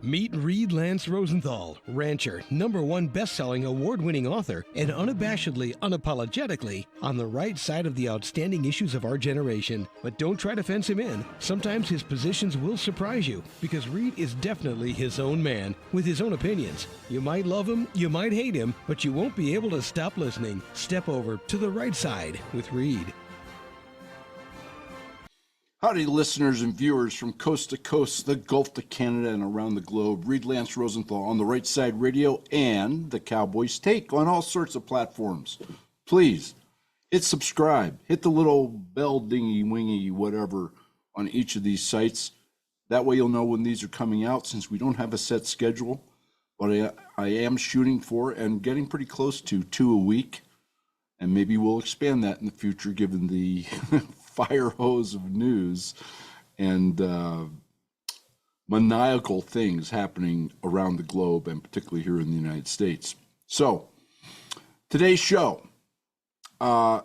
Meet Reed Lance Rosenthal, rancher, #1 best-selling award-winning author, and unabashedly, unapologetically on the right side of the outstanding issues of our generation. But don't try to fence him in. Sometimes his positions will surprise you, because Reed is definitely his own man, with his own opinions. You might love him, you might hate him, but you won't be able to stop listening. Step over to the right side with Reed. Howdy, listeners and viewers from coast to coast, the Gulf to Canada, and around the globe. Reed Lance Rosenthal on the Right Side Radio and the Cowboys Take on all sorts of platforms. Please hit subscribe, hit the little bell dingy wingy whatever on each of these sites. That way you'll know when these are coming out, since we don't have a set schedule. But I am shooting for and getting pretty close to 2 a week. And maybe we'll expand that in the future, given the fire hose of news and maniacal things happening around the globe, and particularly here in the United States. So, today's show, I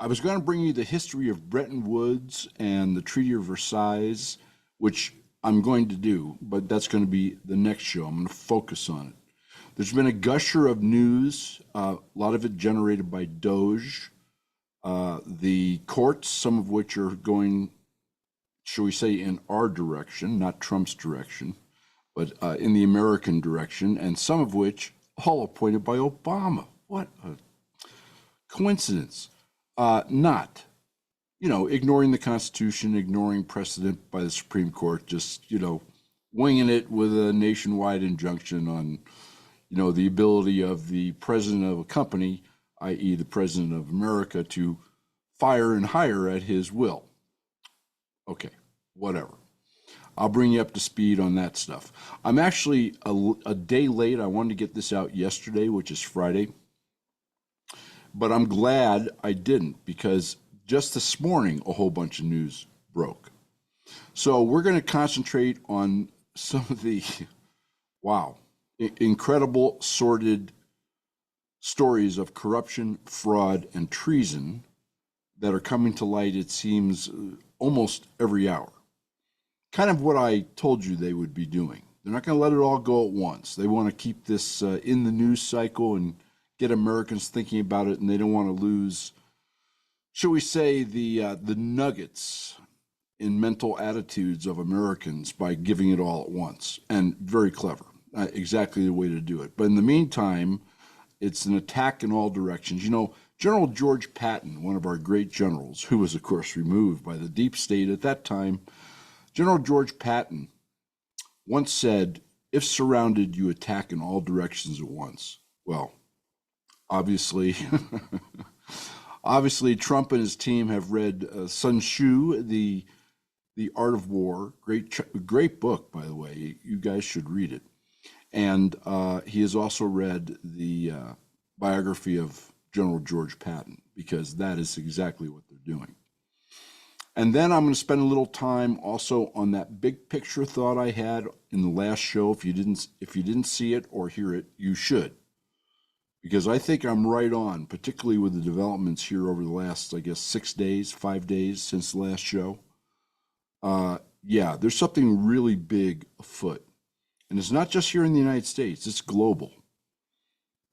was going to bring you the history of Bretton Woods and the Treaty of Versailles, which I'm going to do, but that's going to be the next show. I'm going to focus on it. There's been a gusher of news, a lot of it generated by Doge. The courts, some of which are going, shall we say, in our direction, not Trump's direction, but in the American direction, and some of which all appointed by Obama. What a coincidence. Not, ignoring the Constitution, ignoring precedent by the Supreme Court, just, winging it with a nationwide injunction on, the ability of the president of a company, i.e. the president of America, to fire and hire at his will. Okay, whatever. I'll bring you up to speed on that stuff. I'm actually a day late. I wanted to get this out yesterday, which is Friday. But I'm glad I didn't, because just this morning, a whole bunch of news broke. So we're going to concentrate on some of the, incredible, sordid stories of corruption, fraud, and treason that are coming to light, it seems, almost every hour. Kind of what I told you they would be doing. They're not going to let it all go at once. They want to keep this in the news cycle and get Americans thinking about it, and they don't want to lose, shall we say, the nuggets in mental attitudes of Americans by giving it all at once. And very clever. Exactly the way to do it. But in the meantime, it's an attack in all directions. General George Patton, one of our great generals, who was, of course, removed by the deep state at that time, General George Patton once said, "If surrounded, you attack in all directions at once." Well, obviously, Trump and his team have read Sun Tzu, The Art of War. Great book, by the way. You guys should read it. And he has also read the biography of General George Patton, because that is exactly what they're doing. And then I'm going to spend a little time also on that big picture thought I had in the last show. If you didn't see it or hear it, you should, because I think I'm right on, particularly with the developments here over the last, 5 days since the last show. There's something really big afoot. And it's not just here in the United States, it's global.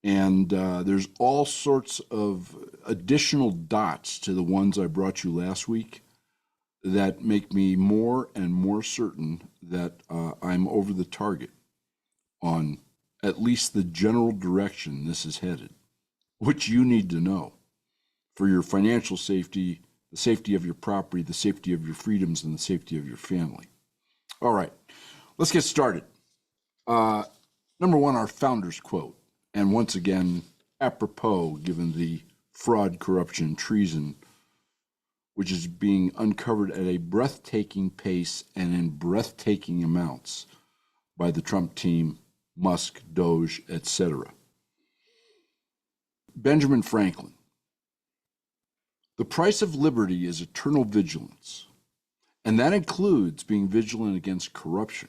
And there's all sorts of additional dots to the ones I brought you last week that make me more and more certain that I'm over the target on at least the general direction this is headed, which you need to know for your financial safety, the safety of your property, the safety of your freedoms, and the safety of your family. All right, let's get started. Number one, our founder's quote. And once again, apropos, given the fraud, corruption, treason, which is being uncovered at a breathtaking pace and in breathtaking amounts by the Trump team, Musk, Doge, etc. Benjamin Franklin. The price of liberty is eternal vigilance, and that includes being vigilant against corruption.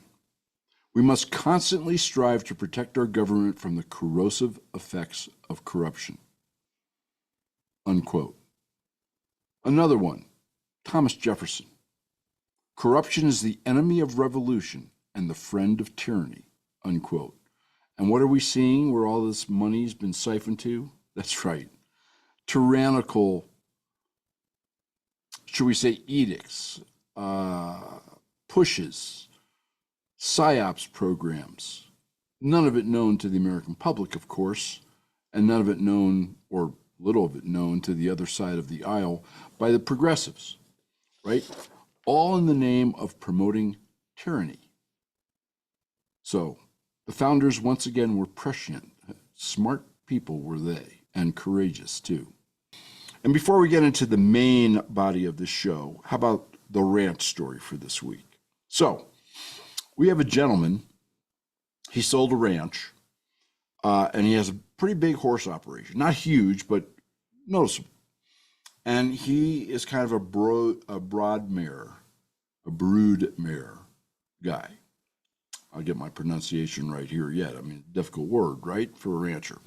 We must constantly strive to protect our government from the corrosive effects of corruption. Unquote. Another one, Thomas Jefferson. Corruption is the enemy of revolution and the friend of tyranny. unquote. And what are we seeing where all this money's been siphoned to? That's right. Tyrannical, should we say, edicts, pushes, psyops programs. None of it known to the American public, of course, and none of it known, or little of it known, to the other side of the aisle by the progressives, right? All in the name of promoting tyranny. So the founders, once again, were prescient. Smart people were they, and courageous too. And before we get into the main body of the show, how about the ranch story for this week? So we have a gentleman, he sold a ranch, and he has a pretty big horse operation. Not huge, but noticeable. And he is kind of a brood mare guy. I'll get my pronunciation right here yet. I mean, difficult word, right, for a rancher.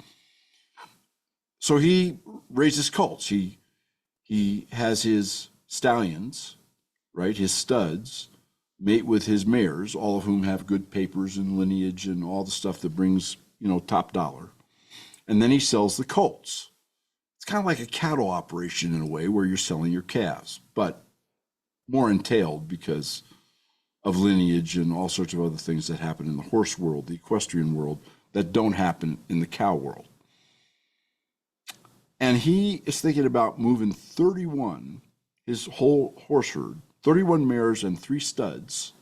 So he raises colts. He has his stallions, right, his studs, mate with his mares, all of whom have good papers and lineage and all the stuff that brings, top dollar. And then he sells the colts. It's kind of like a cattle operation in a way where you're selling your calves, but more entailed because of lineage and all sorts of other things that happen in the horse world, the equestrian world, that don't happen in the cow world. And he is thinking about moving 31, his whole horse herd, 31 mares and 3 studs,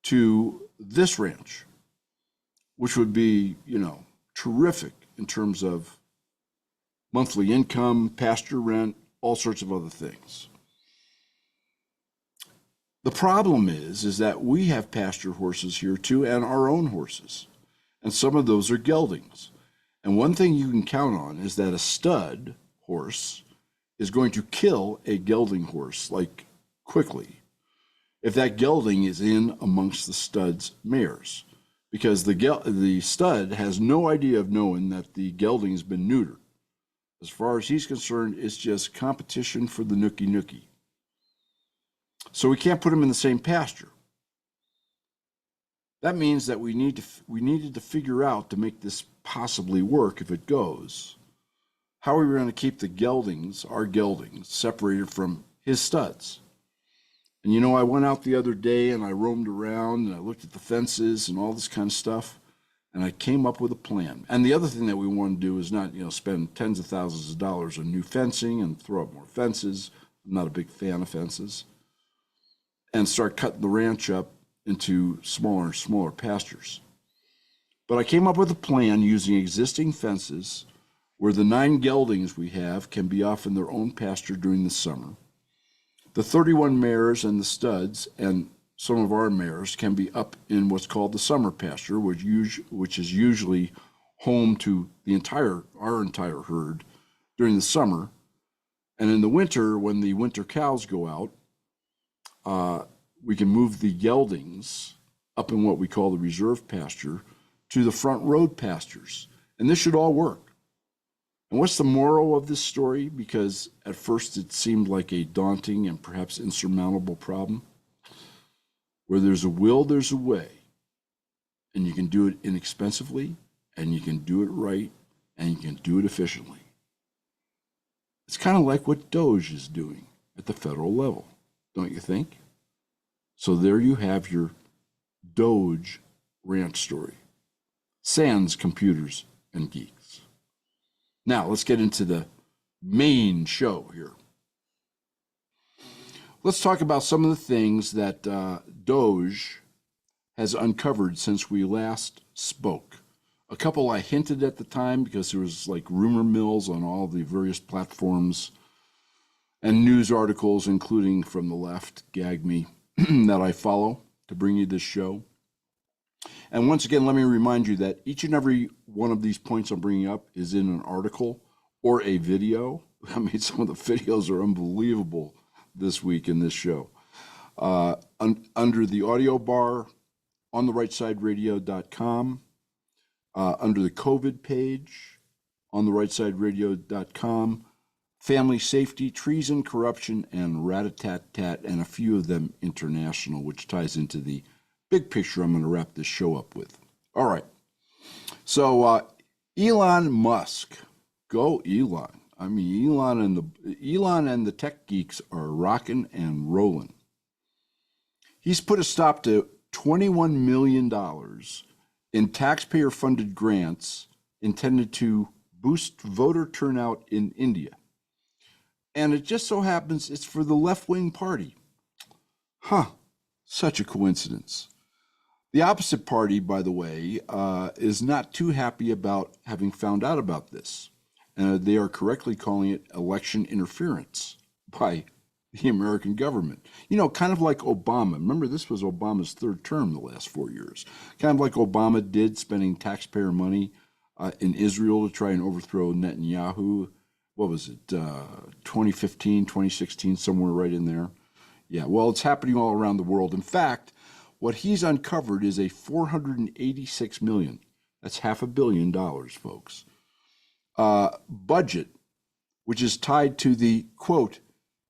to this ranch, which would be, terrific in terms of monthly income, pasture rent, all sorts of other things. The problem is that we have pasture horses here too, and our own horses. And some of those are geldings. And one thing you can count on is that a stud horse is going to kill a gelding horse, like quickly, if that gelding is in amongst the stud's mares. Because the stud has no idea of knowing that the gelding's been neutered. As far as he's concerned, it's just competition for the nookie. So we can't put them in the same pasture. That means that we needed to figure out, to make this possibly work if it goes, how are we going to keep the geldings, our geldings, separated from his studs. And I went out the other day and I roamed around and I looked at the fences and all this kind of stuff, and I came up with a plan. And the other thing that we want to do is not, spend tens of thousands of dollars on new fencing and throw up more fences. I'm not a big fan of fences. And start cutting the ranch up into smaller and smaller pastures. But I came up with a plan using existing fences where the 9 geldings we have can be off in their own pasture during the summer. The 31 mares and the studs and some of our mares can be up in what's called the summer pasture, which is usually home to our entire herd during the summer. And in the winter, when the winter cows go out, we can move the geldings up in what we call the reserve pasture to the front road pastures. And this should all work. And what's the moral of this story? Because at first it seemed like a daunting and perhaps insurmountable problem. Where there's a will, there's a way. And you can do it inexpensively, and you can do it right, and you can do it efficiently. It's kind of like what Doge is doing at the federal level, don't you think? So there you have your Doge ranch story. Sans computers and geeks. Now, let's get into the main show here. Let's talk about some of the things that Doge has uncovered since we last spoke. A couple I hinted at the time because there was like rumor mills on all the various platforms and news articles, including from the left, gag me, that I follow to bring you this show. And once again, let me remind you that each and every one of these points I'm bringing up is in an article or a video. I mean, some of the videos are unbelievable this week in this show. Under the audio bar, on the rightsideradio.com, under the COVID page, on the rightsideradio.com, family safety, treason, corruption, and rat-a-tat-tat, and a few of them international, which ties into the big picture I'm going to wrap this show up with. All right. So Elon Musk, go Elon. I mean, Elon and the tech geeks are rocking and rolling. He's put a stop to $21 million in taxpayer-funded grants intended to boost voter turnout in India. And it just so happens it's for the left-wing party. Huh, such a coincidence. The opposite party, by the way, is not too happy about having found out about this. They are correctly calling it election interference by the American government. You know, kind of like Obama. Remember, this was Obama's third term the last 4 years. Kind of like Obama did, spending taxpayer money in Israel to try and overthrow Netanyahu. What was it, 2015, 2016, somewhere right in there? Yeah, well, it's happening all around the world. In fact, what he's uncovered is a $486 million, that's $500 million, folks, budget, which is tied to the, quote,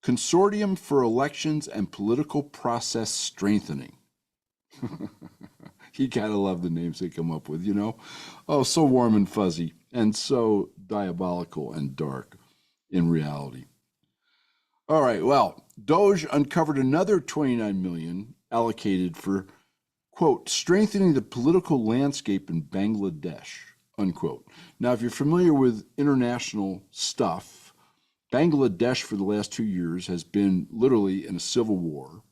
Consortium for Elections and Political Process Strengthening. You gotta love the names they come up with, you know? Oh, so warm and fuzzy and so diabolical and dark in reality. All right, well, Doge uncovered another $29 million allocated for, quote, strengthening the political landscape in Bangladesh, unquote. Now, if you're familiar with international stuff, Bangladesh for the last 2 years has been literally in a civil war.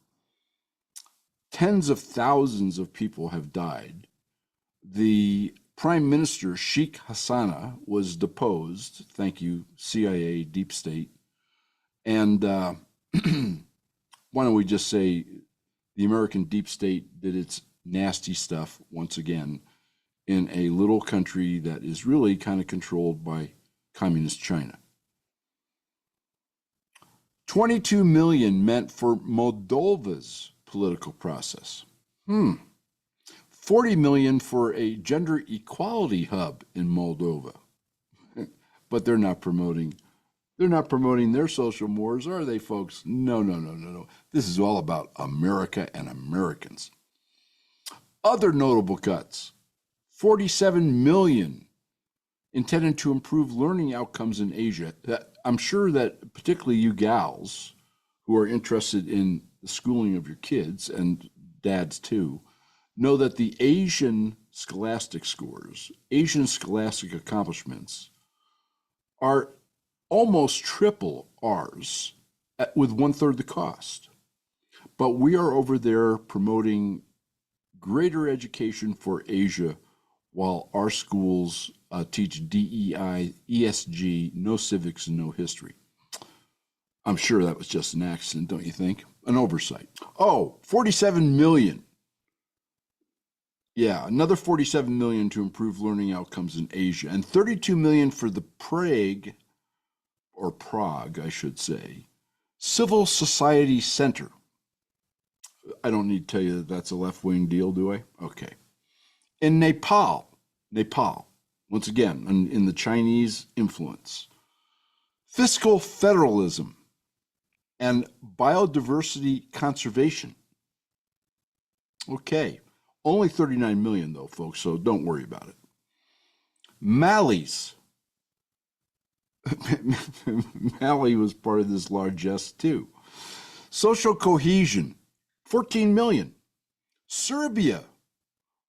Tens of thousands of people have died. The Prime Minister, Sheikh Hasina, was deposed. Thank you, CIA, Deep State. And why don't we just say the American Deep State did its nasty stuff once again in a little country that is really kind of controlled by communist China. 22 million meant for Moldova's political process. 40 million for a gender equality hub in Moldova. But they're not promoting their social mores, are they, folks? No. This is all about America and Americans. Other notable cuts. 47 million intended to improve learning outcomes in Asia. I'm sure that particularly you gals who are interested in the schooling of your kids, and dads too, know that the Asian scholastic scores, Asian scholastic accomplishments are almost triple ours with 1/3 the cost. But we are over there promoting greater education for Asia while our schools teach DEI, ESG, no civics, and no history. I'm sure that was just an accident, don't you think? An oversight. Oh, 47 million. Yeah, another 47 million to improve learning outcomes in Asia, and 32 million for the Prague, I should say, Civil Society Center. I don't need to tell you that that's a left-wing deal, do I? Okay. In Nepal, once again, in the Chinese influence, fiscal federalism and biodiversity conservation. Okay, only 39 million though, folks, so don't worry about it. Mali was part of this largesse too. Social cohesion, 14 million. Serbia,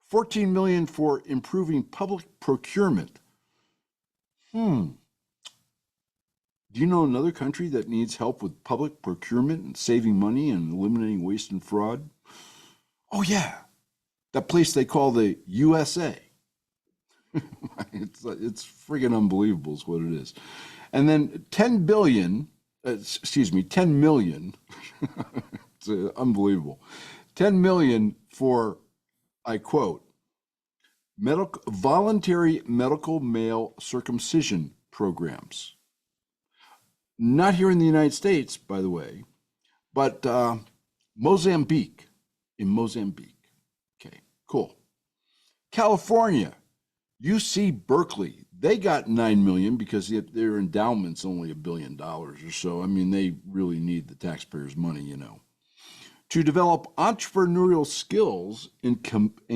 14 million for improving public procurement. Do you know another country that needs help with public procurement and saving money and eliminating waste and fraud? Oh yeah, that place they call the USA. It's friggin' unbelievable is what it is. And then 10 million, it's unbelievable. 10 million for, I quote, voluntary medical male circumcision programs. Not here in the United States, by the way, but Mozambique. Okay, cool. California, UC Berkeley, they got 9 million because their endowment's only $1 billion or so. I mean, they really need the taxpayers' money, you know. to develop entrepreneurial skills in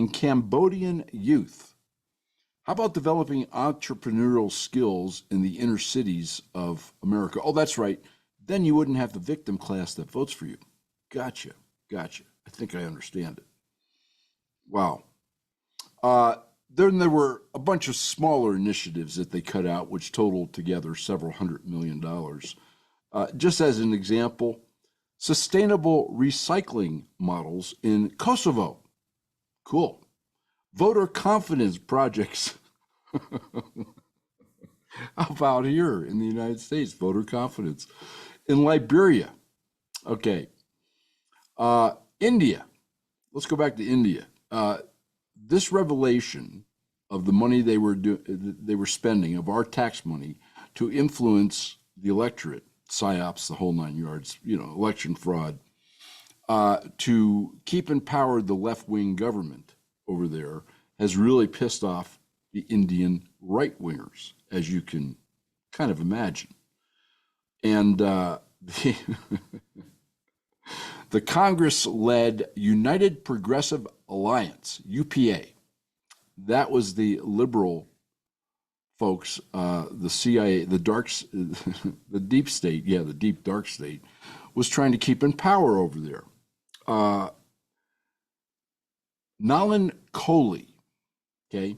Cambodian youth. How about developing entrepreneurial skills in the inner cities of America? Oh, that's right. Then you wouldn't have the victim class that votes for you. Gotcha. I think I understand it. Wow. Then there were a bunch of smaller initiatives that they cut out, which totaled together several $100 million. Just as an example, sustainable recycling models in Kosovo. Cool. Voter confidence projects. How about here in the United States? Voter confidence. In Liberia. Okay. India. Let's go back to India. This revelation of the money they were spending, of our tax money, to influence the electorate, psyops, the whole 9 yards, election fraud, to keep in power the left-wing government over there, has really pissed off the Indian right-wingers, as you can kind of imagine. And the Congress-led United Progressive Alliance, UPA, that was the liberal folks, the CIA, the deep state, the deep dark state, was trying to keep in power over there. Nalan Kohli, okay,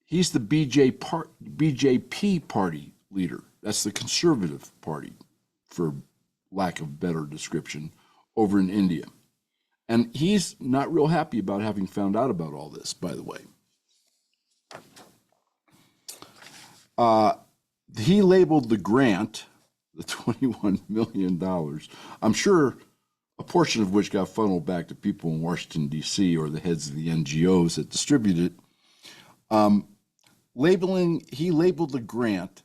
he's the BJP party leader. That's the conservative party, for lack of better description, over in India. And he's not real happy about having found out about all this, by the way. He labeled the grant, the $21 million, I'm sure a portion of which got funneled back to people in Washington, D.C., or the heads of the NGOs that distributed it. He labeled the grant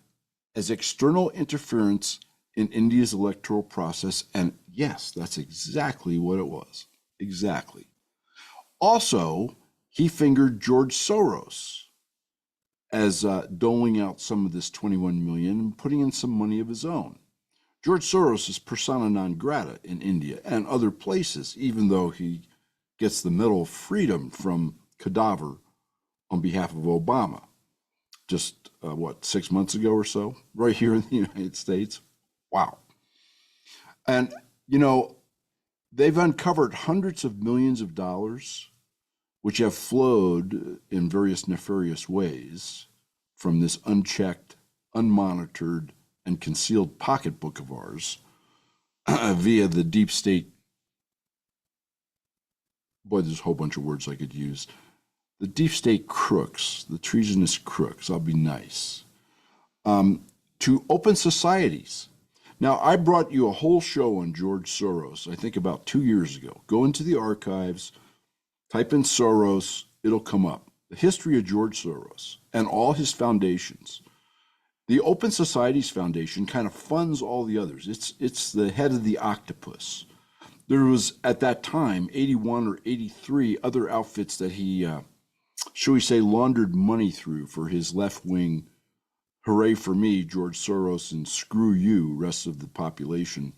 as external interference in India's electoral process, and yes, that's exactly what it was. Exactly. Also, he fingered George Soros as doling out some of this $21 million and putting in some money of his own. George Soros is persona non grata in India and other places, even though he gets the Medal of Freedom from Cadaver on behalf of Obama. Just, 6 months ago or so, right here in the United States. Wow. And, they've uncovered hundreds of millions of dollars, which have flowed in various nefarious ways from this unchecked, unmonitored, and concealed pocketbook of ours via the deep state. Boy, there's a whole bunch of words I could use. The deep state crooks, the treasonous crooks, I'll be nice, to open societies. Now, I brought you a whole show on George Soros, I think about 2 years ago. Go into the archives, type in Soros, it'll come up. The history of George Soros and all his foundations. The Open Societies Foundation kind of funds all the others. It's the head of the octopus. There was, at that time, 81 or 83 other outfits that he, shall we say, laundered money through for his left-wing hooray for me, George Soros, and screw you, rest of the population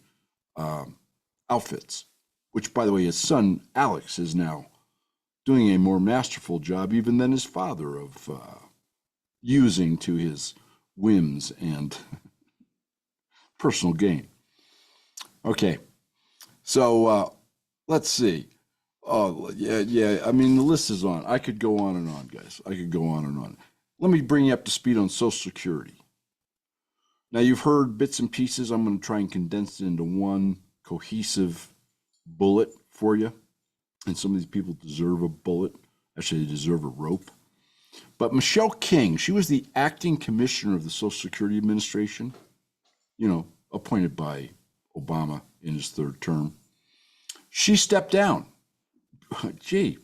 outfits, which, by the way, his son, Alex, is now doing a more masterful job even than his father of using to his whims and personal gain. Okay, so let's see. Oh, yeah, I mean, the list is on. I could go on and on, guys. I could go on and on. Let me bring you up to speed on Social Security. Now, you've heard bits and pieces. I'm going to try and condense it into one cohesive bullet for you. And some of these people deserve a bullet. Actually, they deserve a rope. But Michelle King, she was the acting commissioner of the Social Security Administration, appointed by Obama in his third term. She stepped down. Gee,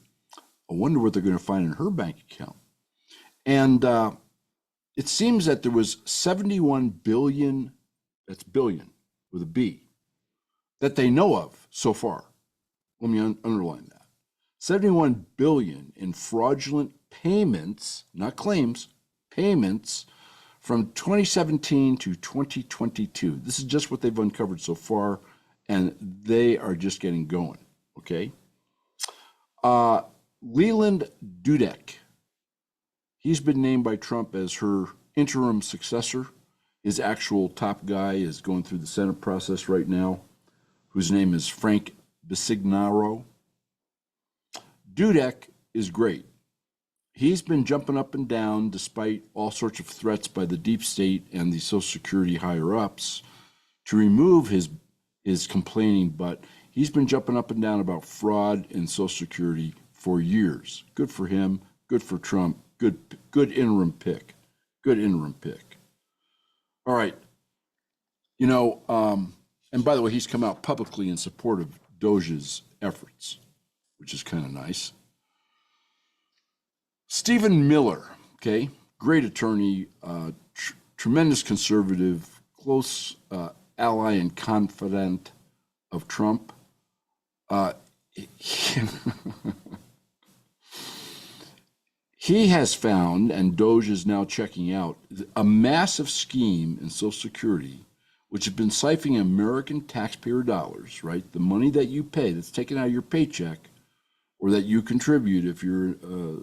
I wonder what they're going to find in her bank account. And it seems that there was 71 billion, that's billion with a B, that they know of so far. Let me underline that. 71 billion in fraudulent payments, not claims, payments from 2017 to 2022. This is just what they've uncovered so far, and they are just getting going, okay? Leland Dudek, he's been named by Trump as her interim successor. His actual top guy is going through the Senate process right now, whose name is Frank Bisignaro. Dudek is great. He's been jumping up and down despite all sorts of threats by the deep state and the Social Security higher-ups to remove his complaining butt. He's been jumping up and down about fraud in Social Security for years. Good for him. Good for Trump. Good interim pick. Good interim pick. All right. You know, and by the way, he's come out publicly in support of Doge's efforts, which is kind of nice. Stephen Miller, okay, great attorney, tremendous conservative, close ally and confidant of Trump. He has found, and Doge is now checking out, a massive scheme in Social Security, which has been siphoning American taxpayer dollars, right? The money that you pay, that's taken out of your paycheck, or that you contribute if you're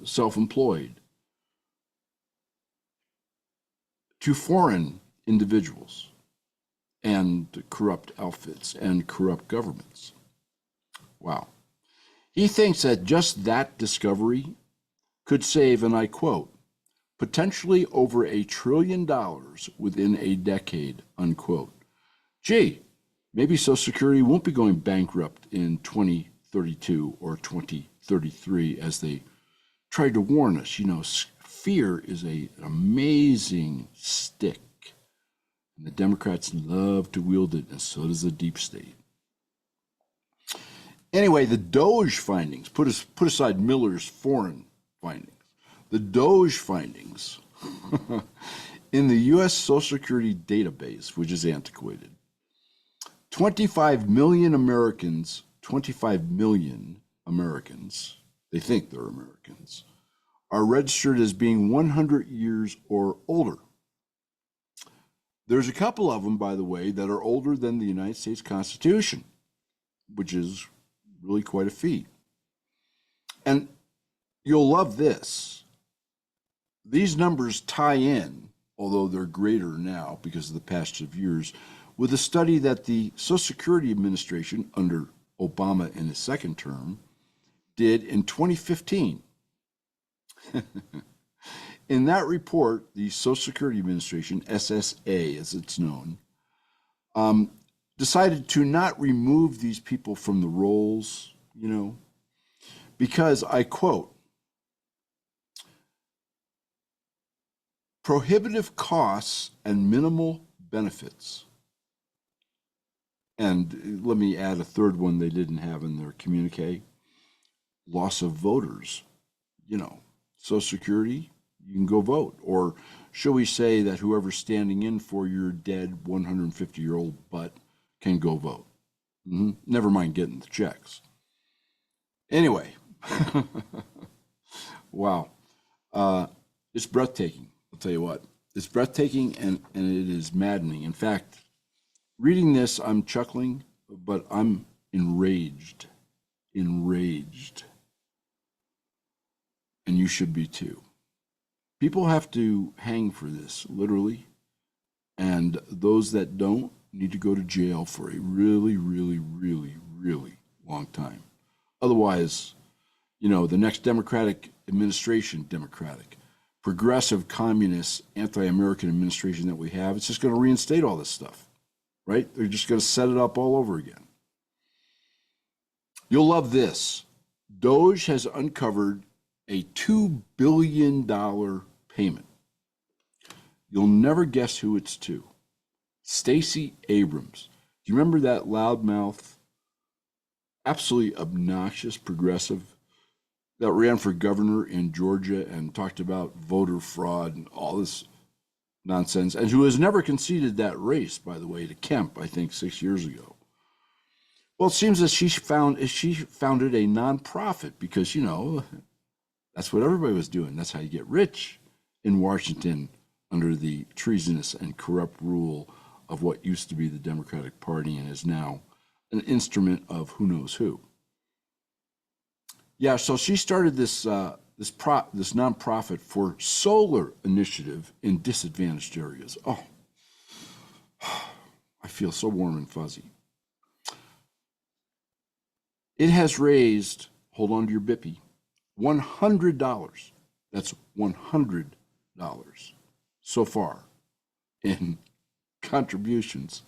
self-employed, to foreign individuals and corrupt outfits and corrupt governments. Wow. He thinks that just that discovery could save, and I quote, potentially over $1 trillion within a decade, unquote. Gee, maybe Social Security won't be going bankrupt in 2032 or 2033 as they tried to warn us. You know, fear is an amazing stick, and the Democrats love to wield it, and so does the deep state. Anyway, the Doge findings, put aside Miller's foreign findings, the Doge findings in the U.S. Social Security database, which is antiquated, 25 million Americans, they think they're Americans, are registered as being 100 years or older. There's a couple of them, by the way, that are older than the United States Constitution, which is really quite a feat. And you'll love this. These numbers tie in, although they're greater now because of the passage of years, with a study that the Social Security Administration under Obama in his second term did in 2015. In that report, the Social Security Administration, SSA as it's known, decided to not remove these people from the rolls, you know, because, I quote, prohibitive costs and minimal benefits. And let me add a third one they didn't have in their communique, loss of voters. You know, Social Security, you can go vote. Or shall we say that whoever's standing in for your dead 150-year-old butt can go vote? Never mind getting the checks. Anyway, wow. It's breathtaking, I'll tell you what. It's breathtaking and it is maddening. In fact, reading this, I'm chuckling, but I'm enraged. And you should be too. People have to hang for this, literally. And those that don't need to go to jail for a really, really, really, really long time. Otherwise, you know, the next Democratic administration, progressive, communist, anti-American administration that we have, it's just going to reinstate all this stuff, right? They're just going to set it up all over again. You'll love this. Doge has uncovered a $2 billion payment. You'll never guess who it's to. Stacey Abrams. Do you remember that loudmouth, absolutely obnoxious progressive that ran for governor in Georgia and talked about voter fraud and all this nonsense, and who has never conceded that race, by the way, to Kemp, I think 6 years ago? Well, it seems that she founded a nonprofit because, you know, that's what everybody was doing. That's how you get rich in Washington under the treasonous and corrupt rule of what used to be the Democratic Party and is now an instrument of who knows who. Yeah, so she started this nonprofit for solar initiative in disadvantaged areas. Oh, I feel so warm and fuzzy. It has raised, hold on to your bippy, $100. That's $100 so far in contributions.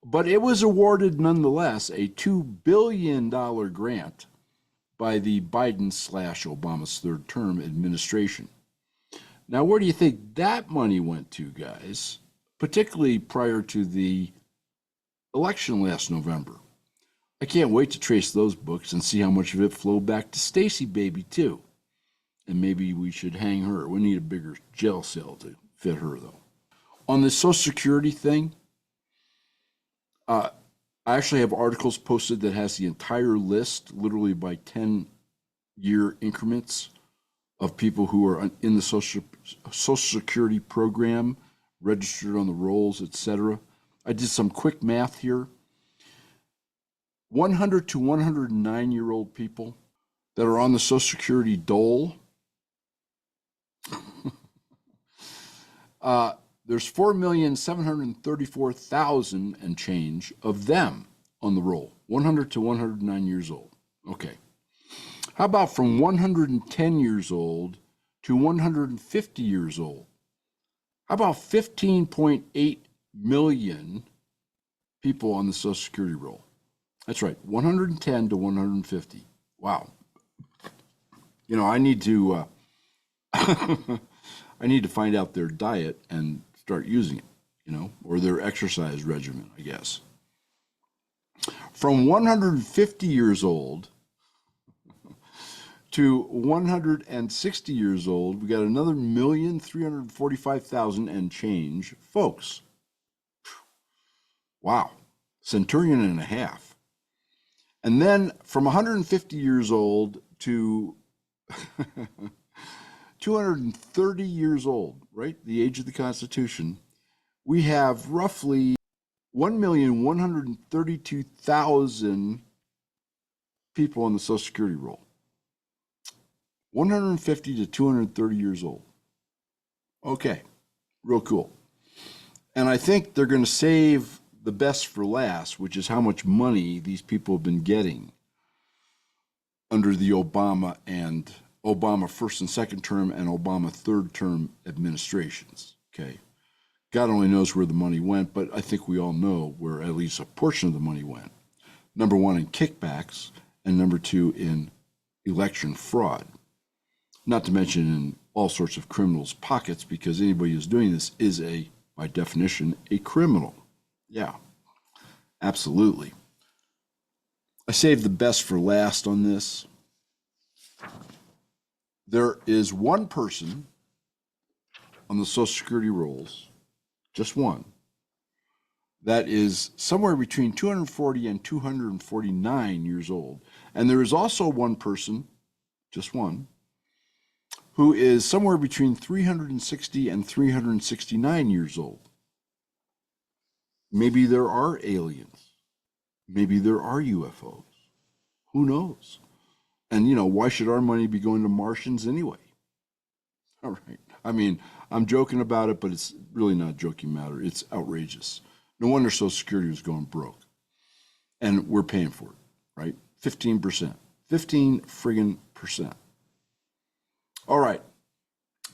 But it was awarded nonetheless a $2 billion grant by the Biden/Obama's third term administration. Now, where do you think that money went to, guys? Particularly prior to the election last November. I can't wait to trace those books and see how much of it flowed back to Stacy baby too. And maybe we should hang her. We need a bigger jail cell to fit her though. On the Social Security thing, I actually have articles posted that has the entire list, literally by 10-year increments of people who are in the Social Security program, registered on the rolls, etc. I did some quick math here. 100 to 109-year-old people that are on the Social Security dole, there's 4,734,000 and change of them on the roll, 100 to 109 years old. Okay. How about from 110 years old to 150 years old? How about 15.8 million people on the Social Security roll? That's right, 110 to 150. Wow. You know, I need to I need to find out their diet and start using it, you know, or their exercise regimen, I guess. From 150 years old to 160 years old, we got another 1,345,000 and change folks. Wow. Centurion and a half. And then from 150 years old to 230 years old, right? The age of the Constitution, we have roughly 1,132,000 people on the Social Security roll. 150 to 230 years old. Okay, real cool. And I think they're going to save the best for last, which is how much money these people have been getting under the Obama first and second term and Obama third term administrations. Okay. God only knows where the money went, but I think we all know where at least a portion of the money went. Number one, in kickbacks, and number two, in election fraud. Not to mention in all sorts of criminals' pockets, because anybody who's doing this is by definition, a criminal. Yeah, absolutely. I saved the best for last on this. There is one person on the Social Security rolls, just one, that is somewhere between 240 and 249 years old. And there is also one person, just one, who is somewhere between 360 and 369 years old. Maybe there are aliens. Maybe there are UFOs. Who knows? And, you know, why should our money be going to Martians anyway? All right. I mean, I'm joking about it, but it's really not a joking matter. It's outrageous. No wonder Social Security is going broke. And we're paying for it, right? 15%. 15 friggin' percent. All right.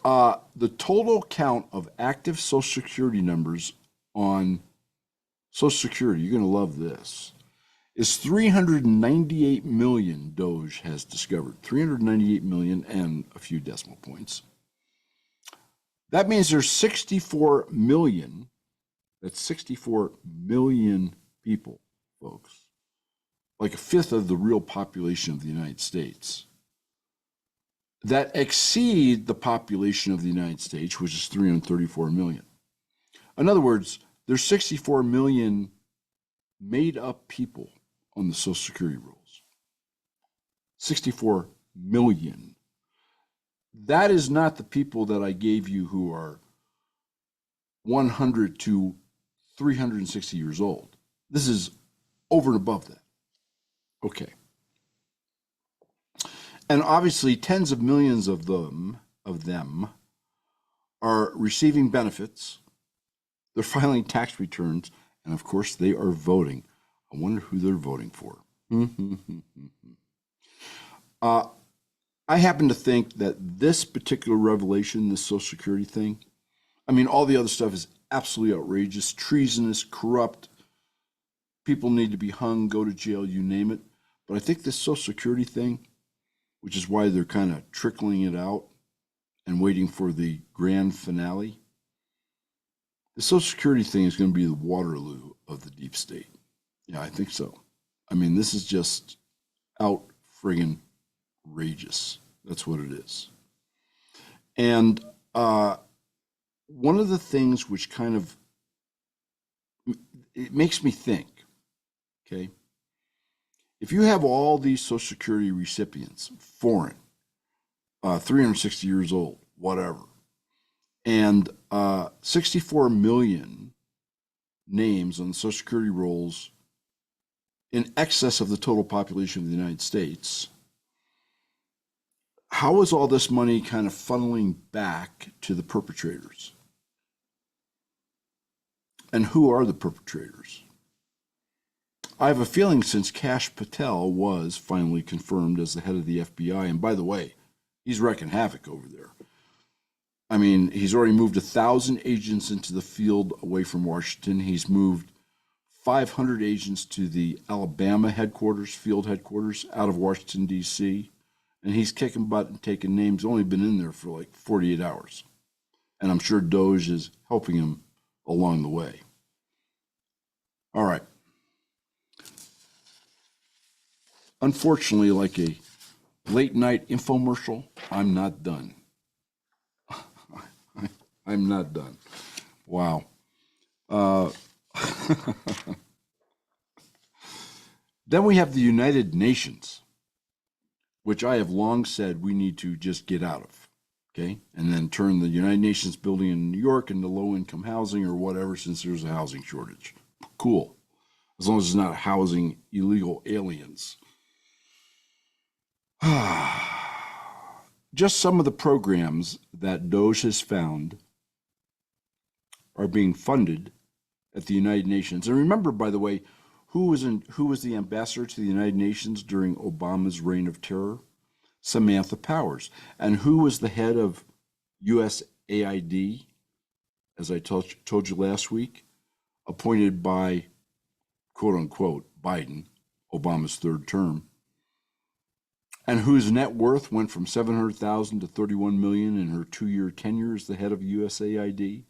The total count of active Social Security numbers on Social Security, you're going to love this, is 398 million, Doge has discovered. 398 million and a few decimal points. That means there's 64 million, that's 64 million people, folks, like a fifth of the real population of the United States, that exceed the population of the United States, which is 334 million. In other words, there's 64 million made up people on the Social Security rolls. 64 million. That is not the people that I gave you who are 100 to 360 years old. This is over and above that. Okay. And obviously, tens of millions of them are receiving benefits. They're filing tax returns, and of course, they are voting. I wonder who they're voting for. I happen to think that this particular revelation, this Social Security thing, I mean, all the other stuff is absolutely outrageous, treasonous, corrupt. People need to be hung, go to jail, you name it. But I think this Social Security thing, which is why they're kind of trickling it out and waiting for the grand finale, the Social Security thing is going to be the Waterloo of the deep state. Yeah, I think so. I mean, this is just out friggin' outrageous. That's what it is. And one of the things which kind of, it makes me think, okay, if you have all these Social Security recipients, foreign, 360 years old, whatever, and 64 million names on the Social Security rolls in excess of the total population of the United States, how is all this money kind of funneling back to the perpetrators? And who are the perpetrators? I have a feeling since Kash Patel was finally confirmed as the head of the FBI, and by the way, he's wrecking havoc over there. I mean, he's already moved 1,000 agents into the field away from Washington. He's moved 500 agents to the Alabama headquarters, field headquarters, out of Washington, D.C., and he's kicking butt and taking names. Only been in there for like 48 hours. And I'm sure Doge is helping him along the way. All right. Unfortunately, like a late night infomercial, I'm not done. I'm not done. Wow. Then we have the United Nations, which I have long said we need to just get out of, okay? And then turn the United Nations building in New York into low-income housing or whatever, since there's a housing shortage. Cool. As long as it's not housing illegal aliens. Just some of the programs that Doge has found are being funded at the United Nations. And remember, by the way, who was the ambassador to the United Nations during Obama's reign of terror? Samantha Powers. And who was the head of USAID, as I told you last week, appointed by, quote unquote, Biden, Obama's third term, and whose net worth went from $700,000 to $31 million in her 2-year tenure as the head of USAID?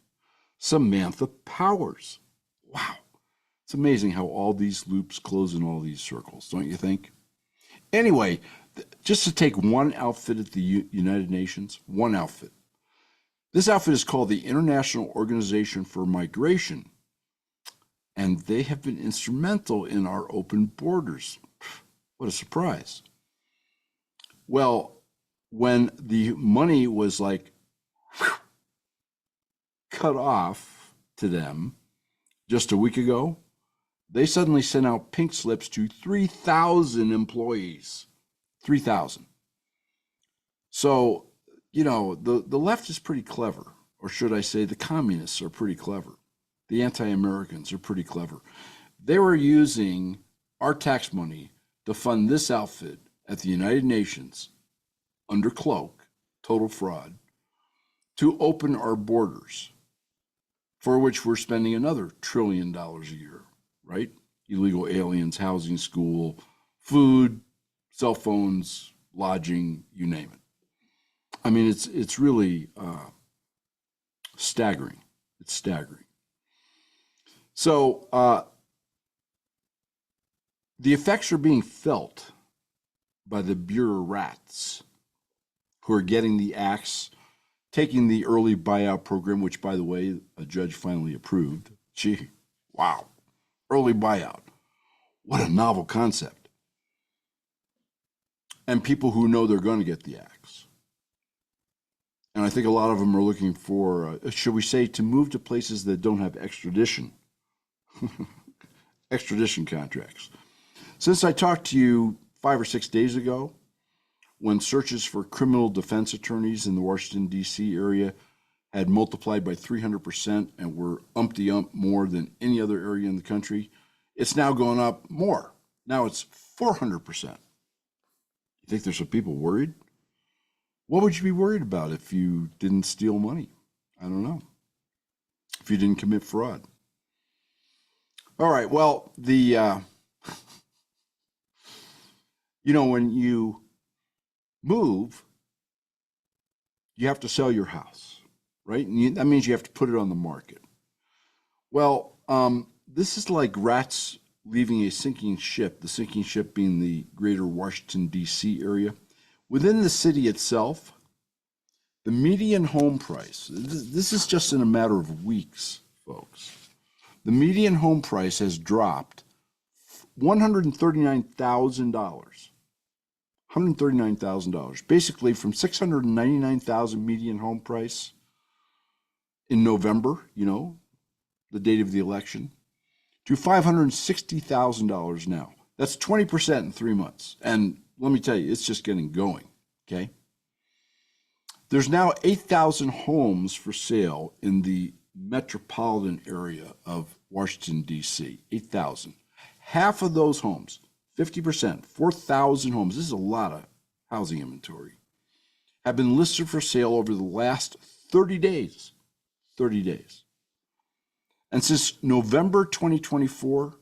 Samantha Powers. Wow. It's amazing how all these loops close in all these circles, don't you think? Anyway, just to take one outfit at the United Nations, one outfit. This outfit is called the International Organization for Migration, and they have been instrumental in our open borders. What a surprise. Well, when the money was like cut off to them just a week ago, they suddenly sent out pink slips to 3,000 employees. 3,000. So, you know, the left is pretty clever, or should I say the communists are pretty clever. The anti-Americans are pretty clever. They were using our tax money to fund this outfit at the United Nations under cloak, total fraud, to open our borders, for which we're spending another $1 trillion a year, right? Illegal aliens, housing, school, food, cell phones, lodging, you name it. I mean, it's really staggering. It's staggering. So the effects are being felt by the bureaucrats who are getting the axe, taking the early buyout program, which, by the way, a judge finally approved. Gee, wow, early buyout. What a novel concept. And people who know they're going to get the axe. And I think a lot of them are looking for, should we say, to move to places that don't have extradition. extradition contracts. Since I talked to you 5 or 6 days ago, when searches for criminal defense attorneys in the Washington, D.C. area had multiplied by 300% and were umpty-ump more than any other area in the country, it's now gone up more. Now it's 400%. You think there's some people worried? What would you be worried about if you didn't steal money? I don't know. If you didn't commit fraud. All right, well, when you move, you have to sell your house, right? And that means you have to put it on the market. Well, this is like rats leaving a sinking ship, the sinking ship being the greater Washington, D.C. area. Within the city itself, the median home price, this is just in a matter of weeks, folks. The median home price has dropped $139,000. $139,000, basically from $699,000 median home price in November, the date of the election, to $560,000 now. That's 20% in 3 months. And let me tell you, it's just getting going, okay? There's now 8,000 homes for sale in the metropolitan area of Washington, D.C., 8,000. Half of those homes, 50%, 4,000 homes, this is a lot of housing inventory, have been listed for sale over the last 30 days. 30 days. And since November 2024,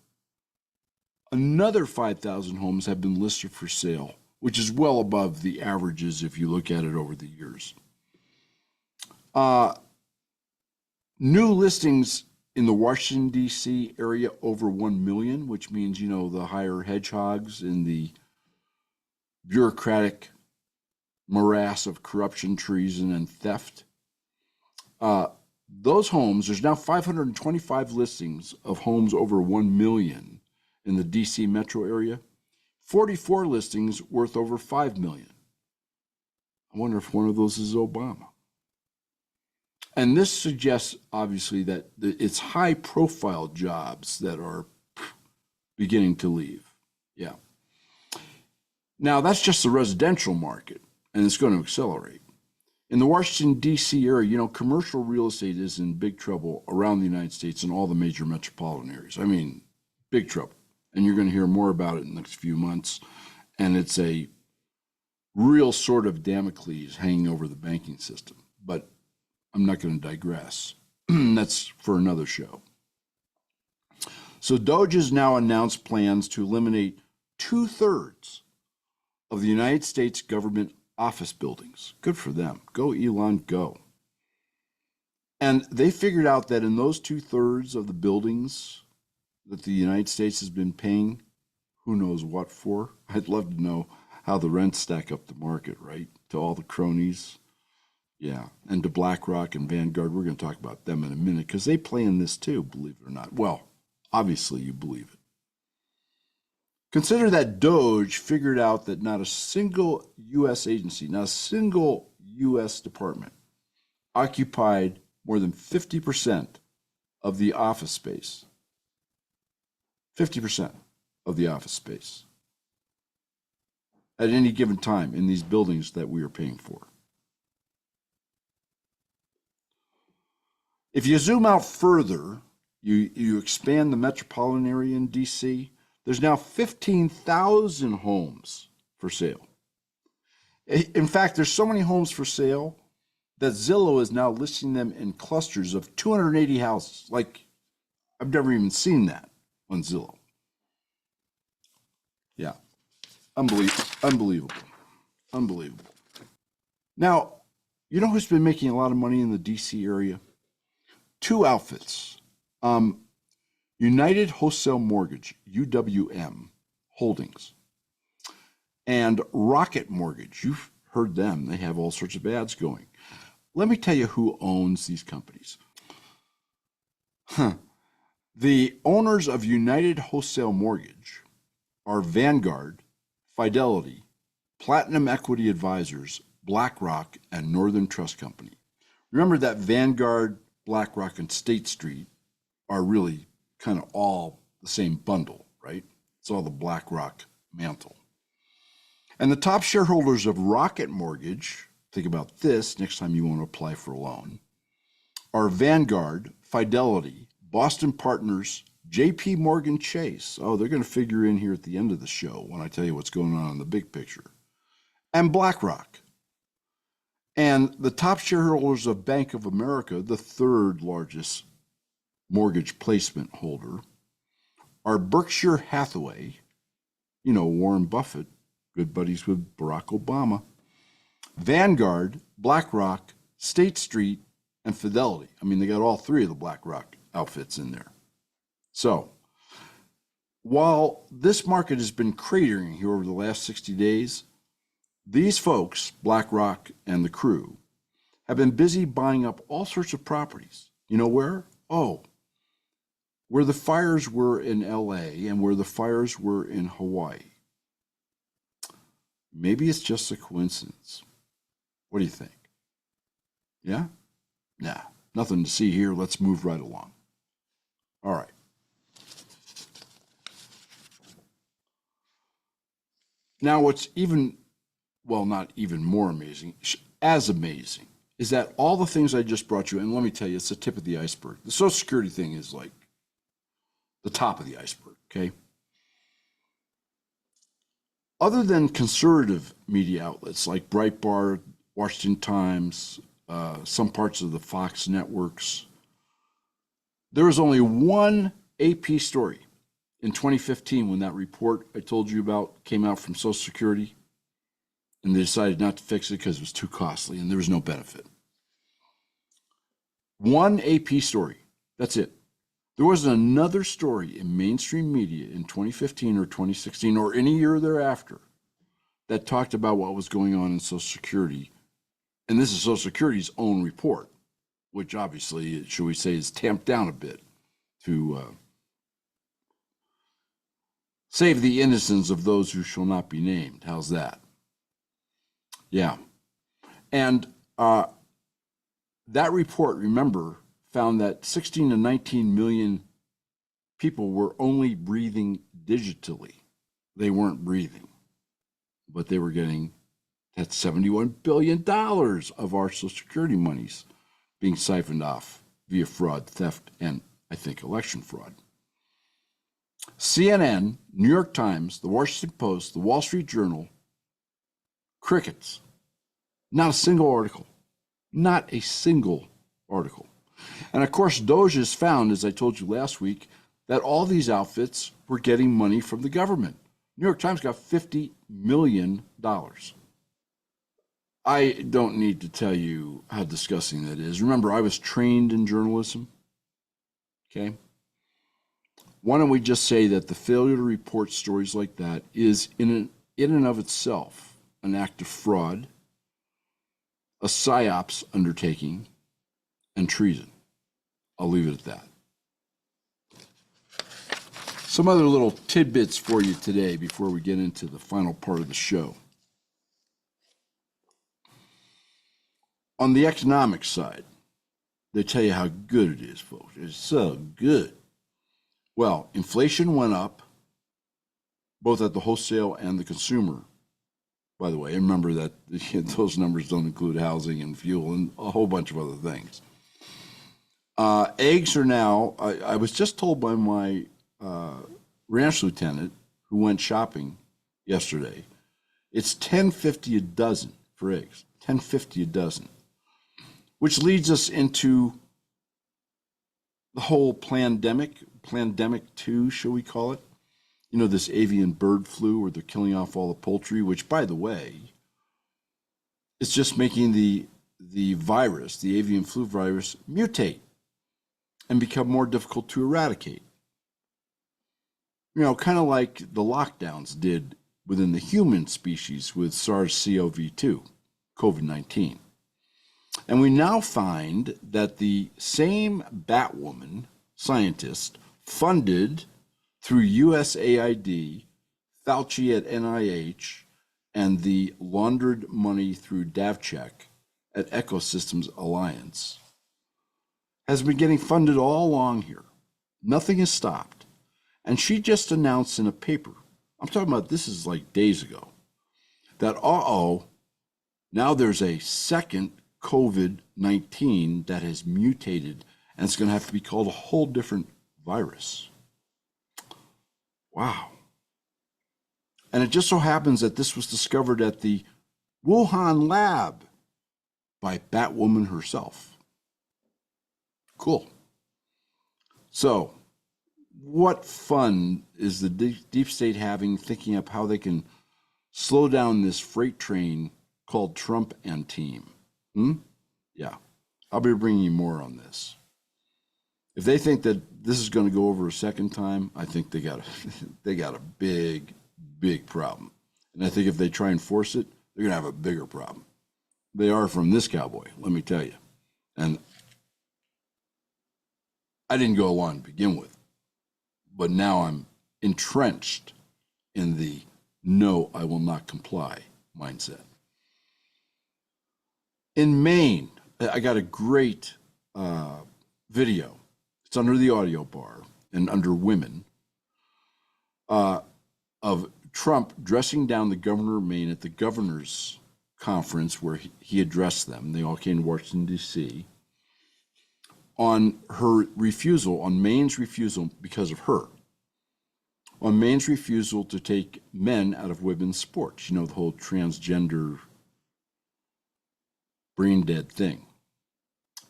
another 5,000 homes have been listed for sale, which is well above the averages if you look at it over the years. New listings in the Washington, D.C. area over 1 million, which means, the higher hedgehogs in the bureaucratic morass of corruption, treason, and theft. Those homes, there's now 525 listings of homes over 1 million in the D.C. metro area, 44 listings worth over 5 million. I wonder if one of those is Obama. And this suggests, obviously, that it's high-profile jobs that are beginning to leave. Yeah. Now, that's just the residential market, and it's going to accelerate. In the Washington, D.C. area, commercial real estate is in big trouble around the United States and all the major metropolitan areas. I mean, big trouble. And you're going to hear more about it in the next few months. And it's a real sword of Damocles hanging over the banking system. But I'm not going to digress. That's for another show. So DOGE has now announced plans to eliminate 2/3 of the United States government office buildings. Good for them. Go, Elon, go. And they figured out that in those 2/3 of the buildings that the United States has been paying, who knows what for? I'd love to know how the rents stack up the market, right? To all the cronies. Yeah, and to BlackRock and Vanguard, we're going to talk about them in a minute because they play in this too, believe it or not. Well, obviously you believe it. Consider that DOGE figured out that not a single U.S. agency, not a single U.S. department occupied more than 50% of the office space. 50% of the office space at any given time in these buildings that we are paying for. If you zoom out further, you expand the metropolitan area in D.C., there's now 15,000 homes for sale. In fact, there's so many homes for sale that Zillow is now listing them in clusters of 280 houses. Like, I've never even seen that on Zillow. Yeah, unbelievable. Now, you know who's been making a lot of money in the D.C. area? Two outfits. United Wholesale Mortgage, UWM Holdings, and Rocket Mortgage. You've heard them. They have all sorts of ads going. Let me tell you who owns these companies. The owners of United Wholesale Mortgage are Vanguard, Fidelity, Platinum Equity Advisors, BlackRock, and Northern Trust Company. Remember that Vanguard, BlackRock, and State Street are really kind of all the same bundle, right? It's all the BlackRock mantle. And the top shareholders of Rocket Mortgage, think about this next time you want to apply for a loan, are Vanguard, Fidelity, Boston Partners, JP Morgan Chase. Oh, they're going to figure in here at the end of the show when I tell you what's going on in the big picture. And BlackRock. And the top shareholders of Bank of America, the third largest mortgage placement holder, are Berkshire Hathaway, you know, Warren Buffett, good buddies with Barack Obama, Vanguard, BlackRock, State Street, and Fidelity. I mean, they got all three of the BlackRock outfits in there. So, while this market has been cratering here over the last 60 days, these folks, BlackRock and the crew, have been busy buying up all sorts of properties. You know where? Oh, where the fires were in LA and where the fires were in Hawaii. Maybe it's just a coincidence. What do you think? Yeah? Nah, nothing to see here. Let's move right along. All right. Now, what's even, well, not even more amazing, as amazing, is that all the things I just brought you, and let me tell you, it's the tip of the iceberg. The Social Security thing is like the top of the iceberg, okay? Other than conservative media outlets like Breitbart, Washington Times, some parts of the Fox networks, there was only one AP story in 2015 when that report I told you about came out from Social Security, and they decided not to fix it because it was too costly and there was no benefit. One AP story, that's it. There wasn't another story in mainstream media in 2015 or 2016 or any year thereafter that talked about what was going on in Social Security. And this is Social Security's own report, which obviously, should we say, is tamped down a bit to save the innocence of those who shall not be named. How's that? Yeah. And that report, remember, found that 16 to 19 million people were only breathing digitally. They weren't breathing, but they were getting that $71 billion of our Social Security monies being siphoned off via fraud, theft, and I think election fraud. CNN, New York Times, the Washington Post, the Wall Street Journal, crickets. Not a single article. Not a single article. And of course, Doge has found, as I told you last week, that all these outfits were getting money from the government. New York Times got $50 million. I don't need to tell you how disgusting that is. Remember, I was trained in journalism. Okay? Why don't we just say that the failure to report stories like that is in and of itself an act of fraud, a psyops undertaking, and treason. I'll leave it at that. Some other little tidbits for you today before we get into the final part of the show. On the economic side, they tell you how good it is, folks. It's so good. Well, inflation went up, both at the wholesale and the consumer, by the way. And remember that those numbers don't include housing and fuel and a whole bunch of other things. Eggs are now, I was just told by my ranch lieutenant who went shopping yesterday, it's $10.50 a dozen for eggs, $10.50 a dozen, which leads us into the whole pandemic 2, shall we call it? You know, this avian bird flu where they're killing off all the poultry, which, by the way, is just making the virus, the avian flu virus, mutate and become more difficult to eradicate. You know, kind of like the lockdowns did within the human species with SARS-CoV-2, COVID-19. And we now find that the same Batwoman scientist funded through USAID, Fauci at NIH, and the laundered money through DavCheck at Ecosystems Alliance, has been getting funded all along here. Nothing has stopped. And she just announced in a paper, I'm talking about this is like days ago, that now there's a second COVID-19 that has mutated, and it's going to have to be called a whole different virus. Wow. And it just so happens that this was discovered at the Wuhan lab by Batwoman herself. Cool. So, what fun is the deep state having thinking up how they can slow down this freight train called Trump and team? Yeah, I'll be bringing you more on this. If they think that this is going to go over a second time, I think they got a big problem. And I think if they try and force it, they're going to have a bigger problem. They are from this cowboy, let me tell you. And I didn't go along to begin with, but now I'm entrenched in the no, I will not comply mindset. In Maine, I got a great video. It's under the audio bar and under women of Trump dressing down the governor of Maine at the governor's conference where he addressed them. They all came to Washington, D.C. on her refusal, on Maine's refusal because of her, on Maine's refusal to take men out of women's sports. You know, the whole transgender brain dead thing.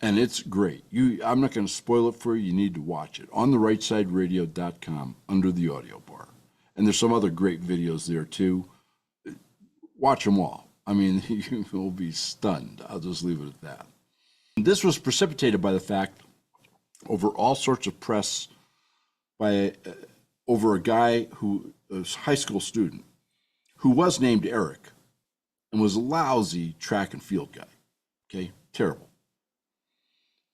And it's great. I'm not going to spoil it for you. You need to watch it on therightsideradio.com under the audio bar. And there's some other great videos there too. Watch them all. I mean, you will be stunned. I'll just leave it at that. This was precipitated by the fact over all sorts of press over a guy who was a high school student who was named Eric and was a lousy track and field guy. Okay, terrible.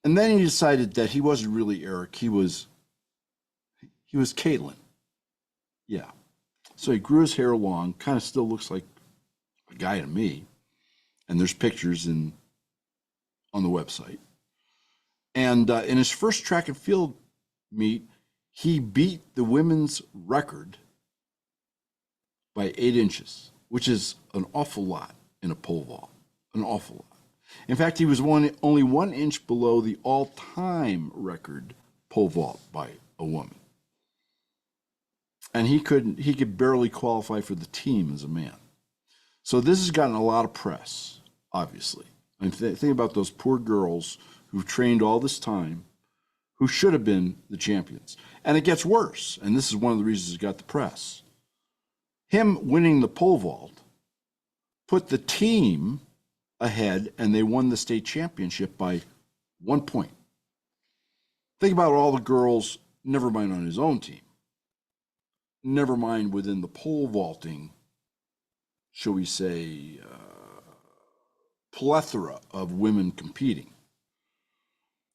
And then he decided that he wasn't really Eric. He was Caitlin. Yeah. So he grew his hair long, kind of still looks like a guy to me. And there's pictures on the website. And in his first track and field meet, he beat the women's record by 8 inches, which is an awful lot in a pole vault, an awful lot. In fact, he was only 1 inch below the all-time record pole vault by a woman. And he could barely qualify for the team as a man. So this has gotten a lot of press, obviously. And think about those poor girls who've trained all this time, who should have been the champions. And it gets worse, and this is one of the reasons it got the press. Him winning the pole vault put the team ahead, and they won the state championship by 1 point. Think about all the girls, never mind on his own team, never mind within the pole vaulting, shall we say, plethora of women competing.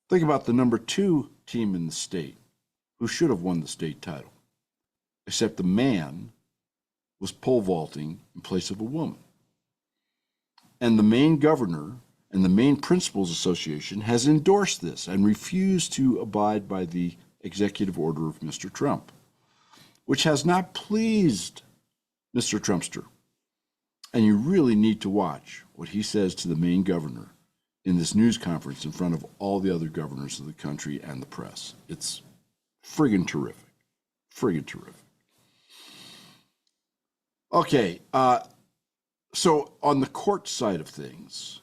Think about the number 2 team in the state who should have won the state title, except the man was pole vaulting in place of a woman. And the Maine governor and the Maine Principals Association has endorsed this and refused to abide by the executive order of Mr. Trump, which has not pleased Mr. Trumpster. And you really need to watch what he says to the Maine governor in this news conference in front of all the other governors of the country and the press. It's friggin' terrific. Friggin' terrific. Okay, so on the court side of things,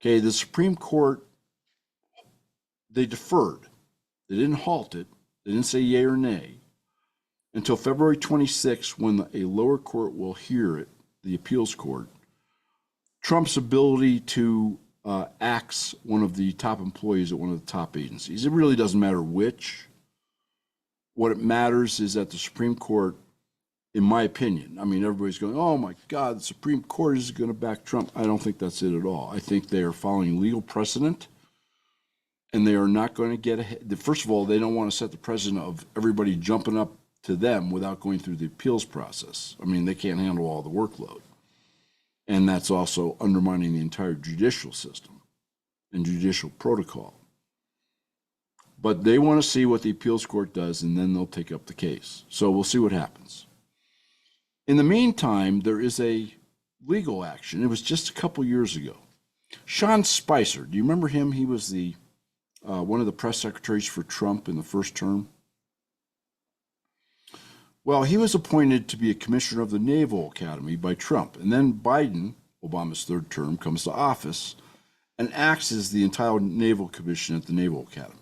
okay, the Supreme Court, they deferred. They didn't halt it. They didn't say yay or nay until February 26th when a lower court will hear it, the appeals court, Trump's ability to axe one of the top employees at one of the top agencies. It really doesn't matter which. What it matters is that the Supreme Court, in my opinion, I mean, everybody's going, oh my God, the Supreme Court is going to back Trump. I don't think that's it at all. I think they are following legal precedent, and they are not going to get ahead. First of all, they don't want to set the precedent of everybody jumping up to them without going through the appeals process. I mean, they can't handle all the workload. And that's also undermining the entire judicial system and judicial protocol. But they want to see what the appeals court does, and then they'll take up the case. So we'll see what happens. In the meantime, there is a legal action. It was just a couple years ago. Sean Spicer, do you remember him? He was the one of the press secretaries for Trump in the first term. Well, he was appointed to be a commissioner of the Naval Academy by Trump. And then Biden, Obama's third term, comes to office and acts as the entire Naval Commission at the Naval Academy.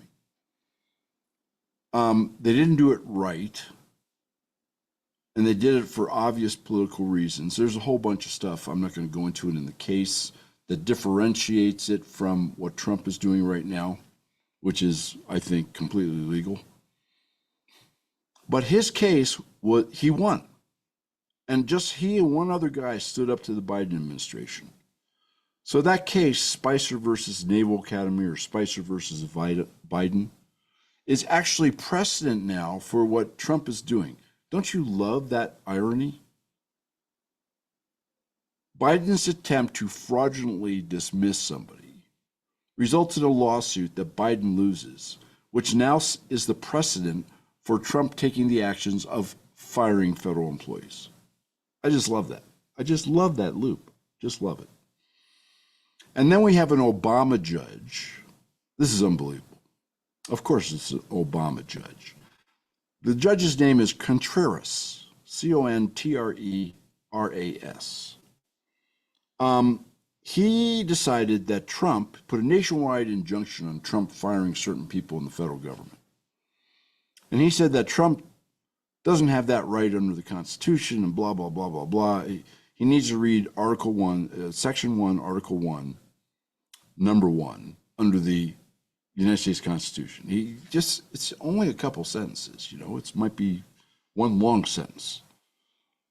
They didn't do it right, and they did it for obvious political reasons. There's a whole bunch of stuff, I'm not going to go into it in the case, that differentiates it from what Trump is doing right now, which is, I think, completely legal. But his case, he won. And just he and one other guy stood up to the Biden administration. So that case, Spicer versus Naval Academy or Spicer versus Biden, is actually precedent now for what Trump is doing. Don't you love that irony? Biden's attempt to fraudulently dismiss somebody results in a lawsuit that Biden loses, which now is the precedent for Trump taking the actions of firing federal employees. I just love that. I just love that loop. Just love it. And then we have an Obama judge. This is unbelievable. Of course, it's an Obama judge. The judge's name is Contreras, Contreras. He decided that Trump put a nationwide injunction on Trump firing certain people in the federal government. And he said that Trump doesn't have that right under the Constitution and blah, blah, blah, blah, blah. He needs to read Article 1, Section 1, Article 1, Number 1, under the United States Constitution. It's only a couple sentences, it might be one long sentence.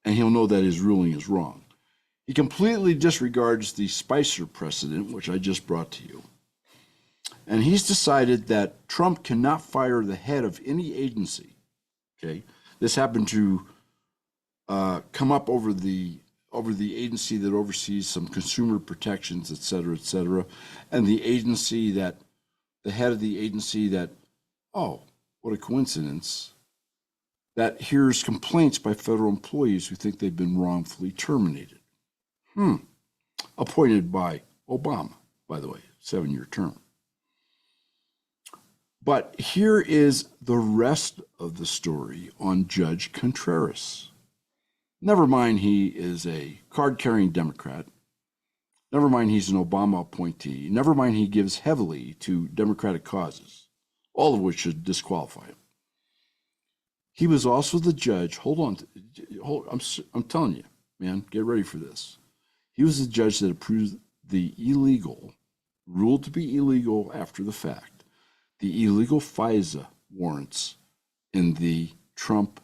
And he'll know that his ruling is wrong. He completely disregards the Spicer precedent, which I just brought to you. And he's decided that Trump cannot fire the head of any agency. Okay, this happened to come up over the agency that oversees some consumer protections, et cetera, and the head of the agency that, oh, what a coincidence, that hears complaints by federal employees who think they've been wrongfully terminated. Appointed by Obama, by the way, 7-year term. But here is the rest of the story on Judge Contreras. Never mind he is a card-carrying Democrat. Never mind he's an Obama appointee. Never mind he gives heavily to Democratic causes, all of which should disqualify him. He was also the judge. I'm telling you, man, get ready for this. He was the judge that approved the ruled to be illegal after the fact, the illegal FISA warrants in the Trump